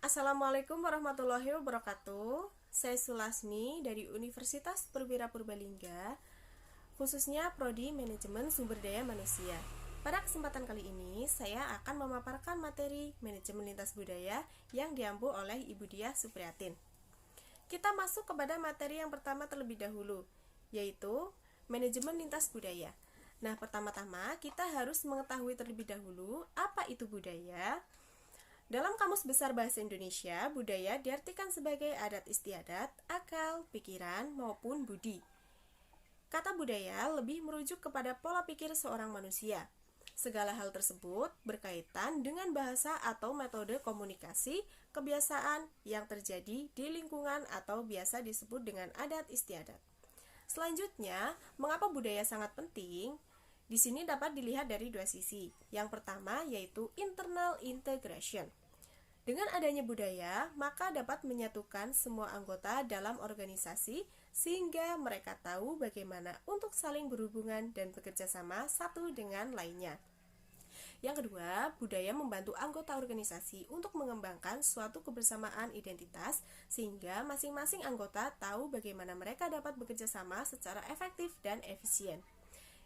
Assalamualaikum warahmatullahi wabarakatuh. Saya Sulasmi dari Universitas Perwira Purbalingga, khususnya Prodi Manajemen Sumber Daya Manusia. Pada kesempatan kali ini, saya akan memaparkan materi Manajemen Lintas Budaya yang diampu oleh Ibu Diah Supriyatin. Kita masuk kepada materi yang pertama terlebih dahulu, yaitu Manajemen Lintas Budaya. Nah, pertama-tama kita harus mengetahui terlebih dahulu apa itu budaya. Dalam Kamus Besar Bahasa Indonesia, budaya diartikan sebagai adat istiadat, akal, pikiran, maupun budi. Kata budaya lebih merujuk kepada pola pikir seorang manusia. Segala hal tersebut berkaitan dengan bahasa atau metode komunikasi, kebiasaan yang terjadi di lingkungan atau biasa disebut dengan adat istiadat. Selanjutnya, mengapa budaya sangat penting? Di sini dapat dilihat dari dua sisi. Yang pertama yaitu internal integration. Dengan adanya budaya, maka dapat menyatukan semua anggota dalam organisasi sehingga mereka tahu bagaimana untuk saling berhubungan dan bekerja sama satu dengan lainnya. Yang kedua, budaya membantu anggota organisasi untuk mengembangkan suatu kebersamaan identitas sehingga masing-masing anggota tahu bagaimana mereka dapat bekerja sama secara efektif dan efisien.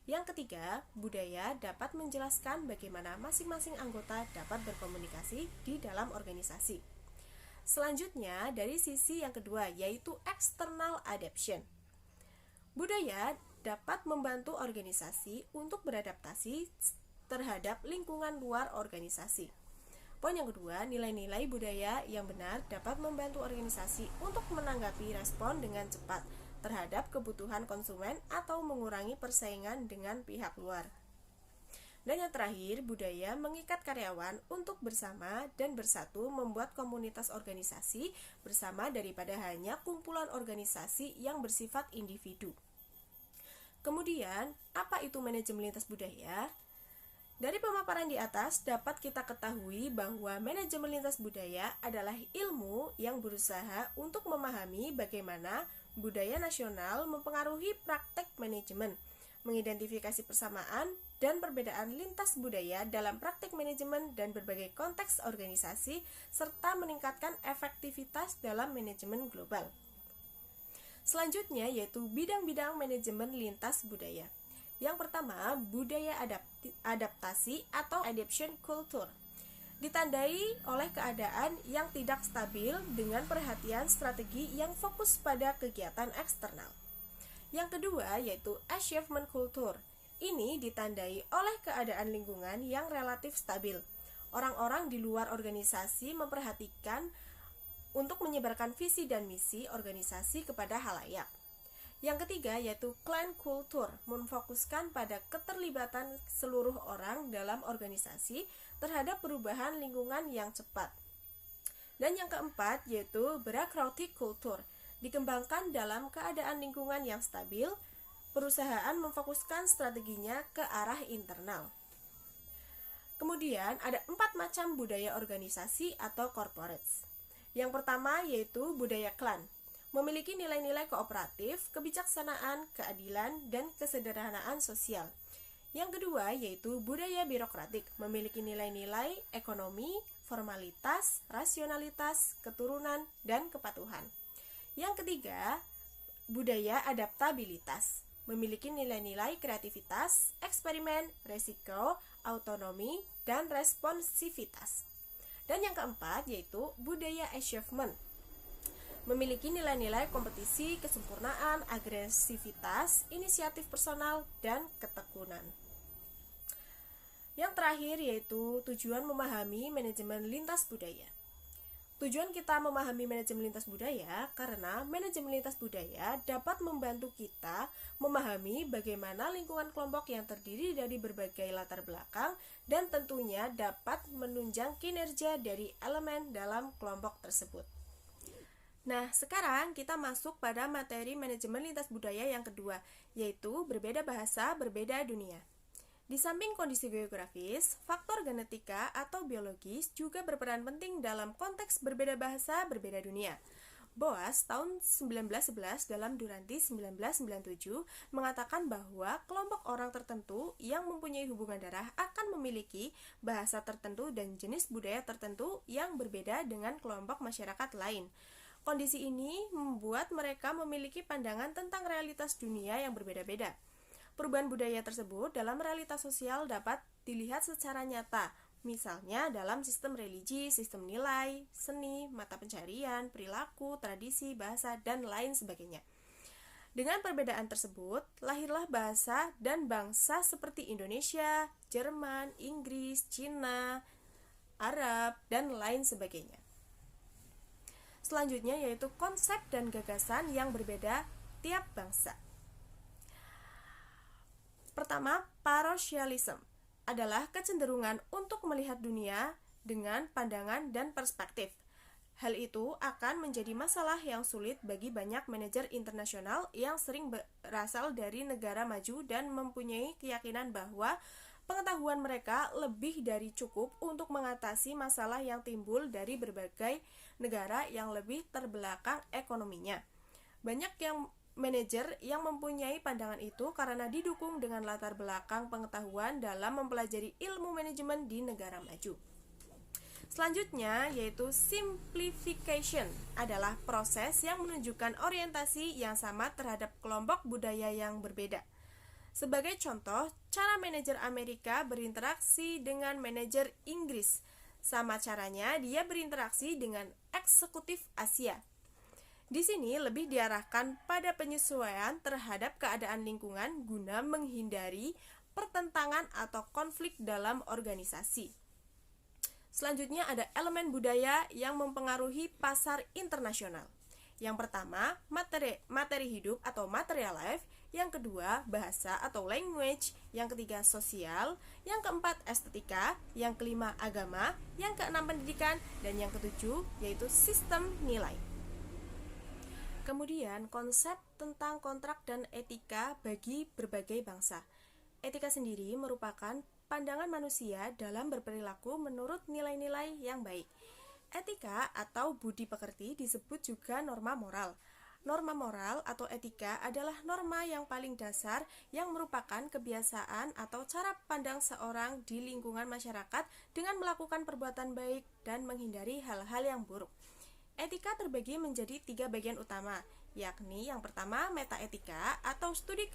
Yang ketiga, budaya dapat menjelaskan bagaimana masing-masing anggota dapat berkomunikasi di dalam organisasi. Selanjutnya, dari sisi yang kedua, yaitu external adaptation. Budaya dapat membantu organisasi untuk beradaptasi terhadap lingkungan luar organisasi. Poin yang kedua, nilai-nilai budaya yang benar dapat membantu organisasi untuk menanggapi respon dengan cepat terhadap kebutuhan konsumen atau mengurangi persaingan dengan pihak luar. Dan yang terakhir, budaya mengikat karyawan untuk bersama dan bersatu membuat komunitas organisasi bersama daripada hanya kumpulan organisasi yang bersifat individu. Kemudian, apa itu manajemen lintas budaya? Dari pemaparan di atas dapat kita ketahui bahwa manajemen lintas budaya adalah ilmu yang berusaha untuk memahami bagaimana budaya nasional mempengaruhi praktek manajemen, mengidentifikasi persamaan dan perbedaan lintas budaya dalam praktek manajemen dan berbagai konteks organisasi, serta meningkatkan efektivitas dalam manajemen global. Selanjutnya yaitu bidang-bidang manajemen lintas budaya. Yang pertama, budaya adaptasi atau adaptation culture. Ditandai oleh keadaan yang tidak stabil dengan perhatian strategi yang fokus pada kegiatan eksternal. Yang kedua yaitu achievement culture. Ini ditandai oleh keadaan lingkungan yang relatif stabil. Orang-orang di luar organisasi memperhatikan untuk menyebarkan visi dan misi organisasi kepada halayak. Yang ketiga yaitu clan culture, memfokuskan pada keterlibatan seluruh orang dalam organisasi terhadap perubahan lingkungan yang cepat. Dan yang keempat yaitu bureaucratic culture, dikembangkan dalam keadaan lingkungan yang stabil, perusahaan memfokuskan strateginya ke arah internal. Kemudian ada 4 macam budaya organisasi atau corporates. Yang pertama yaitu budaya klan, memiliki nilai-nilai kooperatif, kebijaksanaan, keadilan, dan kesederhanaan sosial. Yang kedua yaitu budaya birokratik, memiliki nilai-nilai ekonomi, formalitas, rasionalitas, keturunan, dan kepatuhan. Yang ketiga, budaya adaptabilitas, memiliki nilai-nilai kreativitas, eksperimen, resiko, autonomi, dan responsivitas. Dan yang keempat yaitu budaya achievement, memiliki nilai-nilai kompetisi, kesempurnaan, agresivitas, inisiatif personal, dan ketekunan. Yang terakhir yaitu tujuan memahami manajemen lintas budaya. Tujuan kita memahami manajemen lintas budaya karena manajemen lintas budaya dapat membantu kita memahami bagaimana lingkungan kelompok yang terdiri dari berbagai latar belakang dan tentunya dapat menunjang kinerja dari elemen dalam kelompok tersebut. Nah, sekarang kita masuk pada materi manajemen lintas budaya yang kedua, yaitu berbeda bahasa, berbeda dunia. Di samping kondisi geografis, faktor genetika atau biologis juga berperan penting dalam konteks berbeda bahasa, berbeda dunia. Boas tahun 1911 dalam Duranti 1997 mengatakan bahwa kelompok orang tertentu yang mempunyai hubungan darah akan memiliki bahasa tertentu dan jenis budaya tertentu yang berbeda dengan kelompok masyarakat lain. Kondisi ini membuat mereka memiliki pandangan tentang realitas dunia yang berbeda-beda. Perubahan budaya tersebut dalam realitas sosial dapat dilihat secara nyata, misalnya dalam sistem religi, sistem nilai, seni, mata pencarian, perilaku, tradisi, bahasa, dan lain sebagainya. Dengan perbedaan tersebut, lahirlah bahasa dan bangsa seperti Indonesia, Jerman, Inggris, Cina, Arab, dan lain sebagainya. Selanjutnya yaitu konsep dan gagasan yang berbeda tiap bangsa. Pertama, parochialism adalah kecenderungan untuk melihat dunia dengan pandangan dan perspektif. Hal itu akan menjadi masalah yang sulit bagi banyak manajer internasional yang sering berasal dari negara maju dan mempunyai keyakinan bahwa pengetahuan mereka lebih dari cukup untuk mengatasi masalah yang timbul dari berbagai negara yang lebih terbelakang ekonominya. Banyak yang manajer yang mempunyai pandangan itu karena didukung dengan latar belakang pengetahuan dalam mempelajari ilmu manajemen di negara maju. Selanjutnya yaitu simplification adalah proses yang menunjukkan orientasi yang sama terhadap kelompok budaya yang berbeda. Sebagai contoh, cara manajer Amerika berinteraksi dengan manajer Inggris. Sama caranya dia berinteraksi dengan eksekutif Asia. Di sini lebih diarahkan pada penyesuaian terhadap keadaan lingkungan guna menghindari pertentangan atau konflik dalam organisasi. Selanjutnya ada elemen budaya yang mempengaruhi pasar internasional. Yang pertama, materi hidup atau material life. Yang kedua, bahasa atau language. Yang ketiga, sosial. Yang keempat, estetika. Yang kelima, agama. Yang keenam, pendidikan. Dan yang ketujuh, yaitu sistem nilai. Kemudian, konsep tentang kontrak dan etika bagi berbagai bangsa. Etika sendiri merupakan pandangan manusia dalam berperilaku menurut nilai-nilai yang baik. Etika atau budi pekerti disebut juga norma moral. Norma moral atau etika adalah norma yang paling dasar yang merupakan kebiasaan atau cara pandang seorang di lingkungan masyarakat dengan melakukan perbuatan baik dan menghindari hal-hal yang buruk. Etika terbagi menjadi 3 bagian utama, yakni yang pertama metaetika atau studi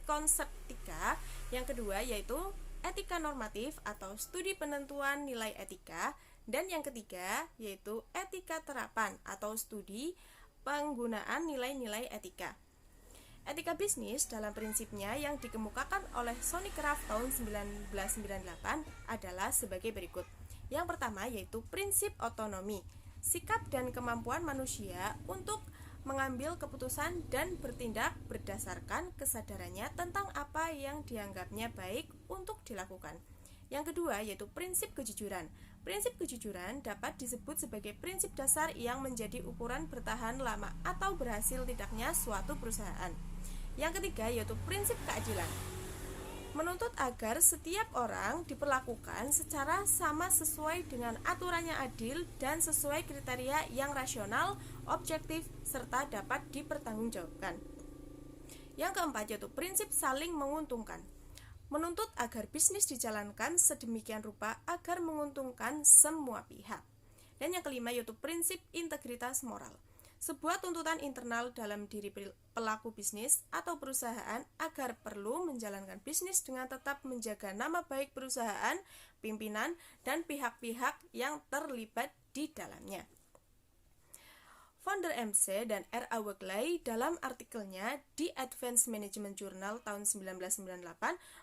konseptika, yang kedua yaitu etika normatif atau studi penentuan nilai etika, dan yang ketiga yaitu etika terapan atau studi penggunaan nilai-nilai etika. Etika bisnis dalam prinsipnya yang dikemukakan oleh Sonny Kraft tahun 1998 adalah sebagai berikut. Yang pertama yaitu prinsip otonomi, sikap dan kemampuan manusia untuk mengambil keputusan dan bertindak berdasarkan kesadarannya tentang apa yang dianggapnya baik untuk dilakukan. Yang kedua yaitu prinsip kejujuran. Prinsip kejujuran dapat disebut sebagai prinsip dasar yang menjadi ukuran bertahan lama atau berhasil tidaknya suatu perusahaan. Yang ketiga yaitu prinsip keadilan. Menuntut agar setiap orang diperlakukan secara sama sesuai dengan aturan yang adil dan sesuai kriteria yang rasional, objektif, serta dapat dipertanggungjawabkan. Yang keempat yaitu prinsip saling menguntungkan. Menuntut agar bisnis dijalankan sedemikian rupa agar menguntungkan semua pihak. Dan yang kelima yaitu prinsip integritas moral. Sebuah tuntutan internal dalam diri pelaku bisnis atau perusahaan agar perlu menjalankan bisnis dengan tetap menjaga nama baik perusahaan, pimpinan, dan pihak-pihak yang terlibat di dalamnya. Founder MC dan R.A. Wegley dalam artikelnya di Advanced Management Journal tahun 1998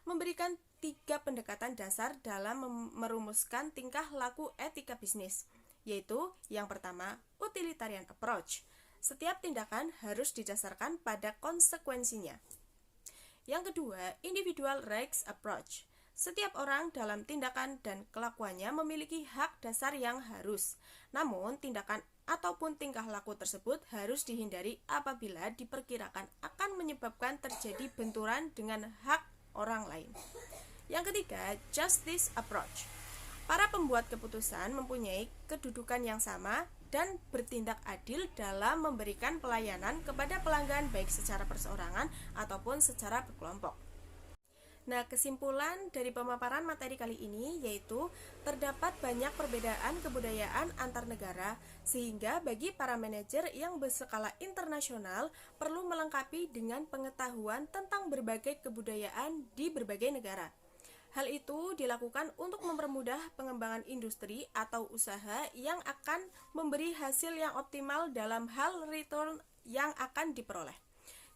memberikan 3 pendekatan dasar dalam merumuskan tingkah laku etika bisnis, yaitu yang pertama, utilitarian approach. Setiap tindakan harus didasarkan pada konsekuensinya. Yang kedua, individual rights approach. Setiap orang dalam tindakan dan kelakuannya memiliki hak dasar yang harus. Namun, tindakan ataupun tingkah laku tersebut harus dihindari apabila diperkirakan akan menyebabkan terjadi benturan dengan hak orang lain. Yang ketiga, justice approach. Para pembuat keputusan mempunyai kedudukan yang sama dan bertindak adil dalam memberikan pelayanan kepada pelanggan baik secara perseorangan ataupun secara berkelompok. Nah, kesimpulan dari pemaparan materi kali ini yaitu terdapat banyak perbedaan kebudayaan antar negara, sehingga bagi para manajer yang berskala internasional perlu melengkapi dengan pengetahuan tentang berbagai kebudayaan di berbagai negara. Hal itu dilakukan untuk mempermudah pengembangan industri atau usaha yang akan memberi hasil yang optimal dalam hal return yang akan diperoleh.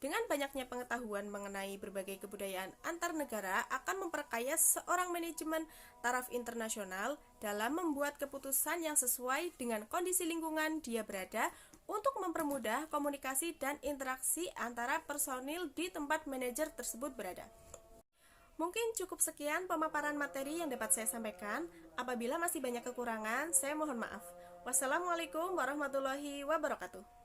Dengan banyaknya pengetahuan mengenai berbagai kebudayaan antar negara akan memperkaya seorang manajemen taraf internasional dalam membuat keputusan yang sesuai dengan kondisi lingkungan dia berada untuk mempermudah komunikasi dan interaksi antara personil di tempat manajer tersebut berada. Mungkin cukup sekian pemaparan materi yang dapat saya sampaikan. Apabila masih banyak kekurangan, saya mohon maaf. Wassalamualaikum warahmatullahi wabarakatuh.